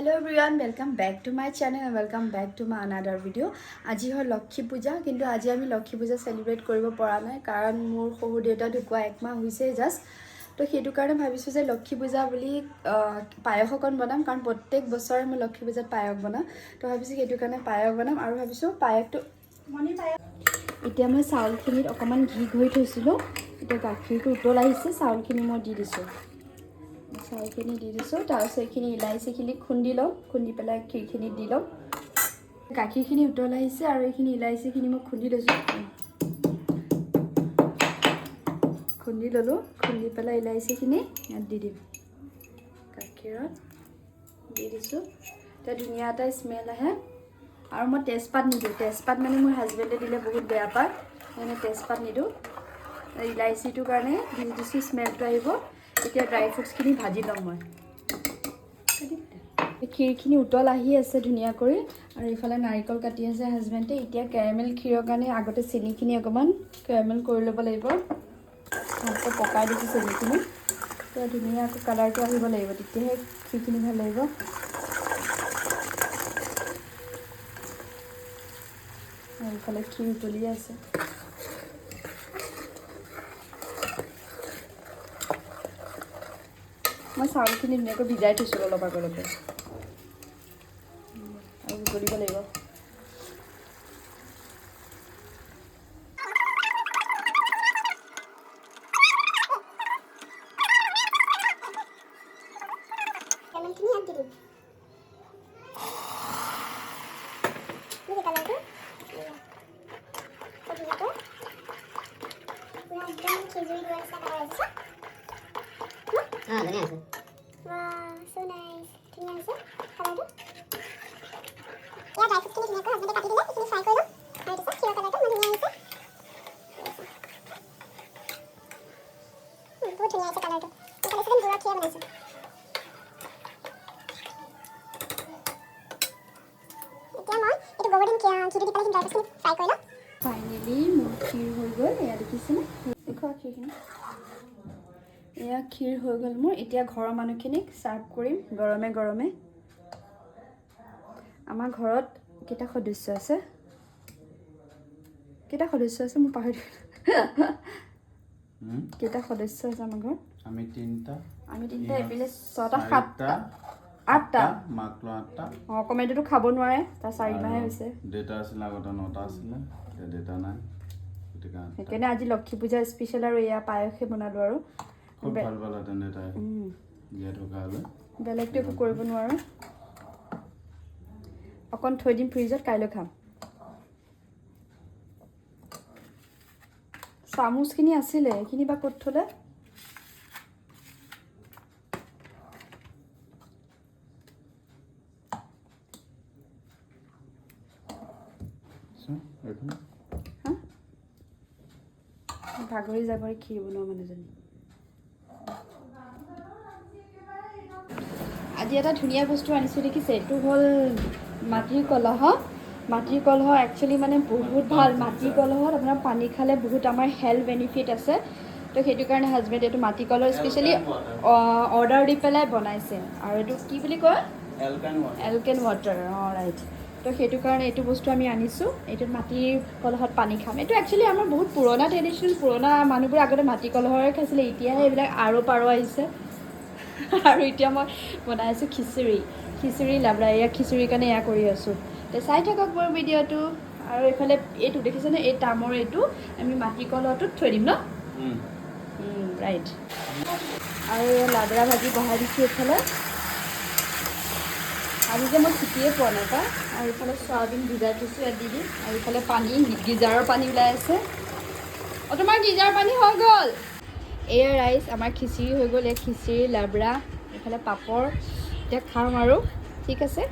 Hello everyone, welcome back to my channel and welcome back to my another video. আজি হয় লক্ষ্মী পূজা কিন্তু আজি আমি লক্ষ্মী পূজা সেলিব্ৰেট কৰিব পৰা নাই কাৰণ মোৰ শহু দেউতা ঢুকুৱা একমাহ হৈছে জাস্ট তো সেইটো কাৰণে ভাবিছো যে লক্ষ্মী পূজা বুলি পায়স অকণ বনাম কাৰণ প্ৰত্যেক বছৰে মই লক্ষ্মী পূজাত পায়স বনাম তো ভাবিছো সেইটো কাৰণে পায়স বনাম আৰু ভাবিছো পায়সটো এতিয়া মই চাউলখিনিত অকমান ঘি ঘৈ থৈছিলো এতিয়া গাখীৰটো উতল আহিছে চাউলখিনি মই দি দিছো চাউলখিনি দি দিছোঁ তাৰপিছত এইখিনি ইলাইচিখিনি খুন্দি লওঁ খুন্দি পেলাই ক্ষীৰখিনি দি লওঁ গাখীৰখিনি উতল আহিছে আৰু এইখিনি ইলাইচিখিনি মই খুন্দি লৈছোঁ খুন্দি ল'লোঁ খুন্দি পেলাই ইলাইচিখিনি ইয়াত দি দিম গাখীৰত দি দিছোঁ এতিয়া ধুনীয়া এটা স্মেল আহে আৰু মই তেজপাত নিদিওঁ তেজপাত মানে মোৰ হাজবেণ্ডে দিলে বহুত বেয়া পায় মানে তেজপাত নিদিওঁ ইলাইচিটোৰ কাৰণে দি দিছোঁ স্মেলটো আহিব এতিয়া ড্ৰাই ফ্ৰুটছখিনি ভাজি ল'ম মই ক্ষীৰখিনি উতল আহি আছে ধুনীয়া কৰি আৰু এইফালে নাৰিকল কাটি আছে হাজবেণ্ডে এতিয়া কেৰামেল ক্ষীৰৰ কাৰণে আগতে চেনিখিনি অকণমান কেৰামেল কৰি ল'ব লাগিব আকৌ পকাই দিছোঁ চেনিখিনি এতিয়া ধুনীয়াকৈ কালাৰটো আহিব লাগিব তেতিয়াহে ক্ষীৰখিনি ভাল লাগিব আৰু এইফালে ক্ষীৰ উতলি আছে মই চাউলখিনি ধুনীয়াকৈ ভিজাই থৈছিলোঁ অলপ আগলৈকে আৰু উতলিব লাগিব Wow, so nice. Can you see? Color do? Yeah, dry fruits can you go? Husband cut it in it. Can you fry it? Right, is it? Cute color do? Can you see? Good, nice color do. So let's go and do it. Finally মোৰ ক্ষীৰ হৈ গ'ল এয়া দেখিছেনে দেখুৱা ক্ষীৰখিনি এয়া ক্ষীৰ হৈ গ'ল মোৰ এতিয়া ঘৰৰ মানুহখিনিক চাৰ্ভ কৰিম গৰমে গৰমে আমাৰ ঘৰত কেইটা সদস্য আছে মোৰ পাহৰি কেইটা সদস্য আছে আমাৰ ঘৰত আমি তিনিটা এপিনে 6টা 7টা 8টা মাকলো 8টা কমেণ্টটো খাব নোৱাৰে তাৰ 4 মাহে হৈছে ডেটা আছিল আগতে 9টা আছিল এতিয়া ডেটা নাই সেইকাৰণে আজি লক্ষ্মী পূজা স্পেচিয়েল আৰু এয়া পায়সে বনালো আৰু খুব ভাল ভাল তেনে তাই জিয়া থকা হ'লে বেলেগটো একো কৰিব নোৱাৰো অকণ থৈ দিম ফ্ৰিজত কাইলৈ খাম চামুচখিনি আছিলে এইখিনি বা ক'ত থ'লে ভাগৰি জাগৰি ক্ষীৰ বনোৱা মানুহজনী আজি এটা ধুনীয়া বস্তু আনিছোঁ দেখিছে এইটো হ'ল মাটিৰ কলহ একচুৱেলি মানে বহুত ভাল মাটিৰ কলহত আপোনাৰ পানী খালে বহুত আমাৰ হেল্থ বেনিফিট আছে তো সেইটো কাৰণে হাজবেণ্ডে এইটো মাটি কলহ স্পেচিয়েলি অৰ্ডাৰ দি পেলাই বনাইছে আৰু এইটো কি বুলি কয় এলকেন ৱাটাৰ ৰাইট তো সেইটো কাৰণে এইটো বস্তু আমি আনিছোঁ এইটো মাটিৰ কলহত পানী খাম এইটো একচুৱেলি আমাৰ বহুত পুৰণা ট্ৰেডিশ্যনেল পুৰণা মানুহবোৰ আগতে মাটি কলহৰে খাইছিলে এতিয়াহে এইবিলাক আৰু পাৰ আহিছে আৰু এতিয়া মই বনাই আছোঁ খিচিৰি লাবৰা এয়া খিচিৰিৰ কাৰণে এয়া কৰি আছোঁ তো চাই থাকক মোৰ ভিডিঅ'টো আৰু এইফালে এইটো দেখিছেনে এই তামৰ এইটো আমি মাটি কলহটোত থৈ দিম ন ৰাইট আৰু লাবৰা ভাজি বহাই দিছোঁ এইফালে আজি যে মই চিটিয়ে পোৱা নাই পাই আৰু এইফালে চয়াবিন ভিজাই থৈছোঁ ইয়াত দি দিম আৰু এইফালে পানী গিজাৰৰ পানী ওলাই আছে তোমাৰ গিজাৰৰ পানী হৈ গ'ল এয়া ৰাইচ আমাৰ খিচিৰি হৈ গ'ল এয়া খিচিৰি লাবৰা এইফালে পাপৰ এতিয়া খাম আৰু ঠিক আছে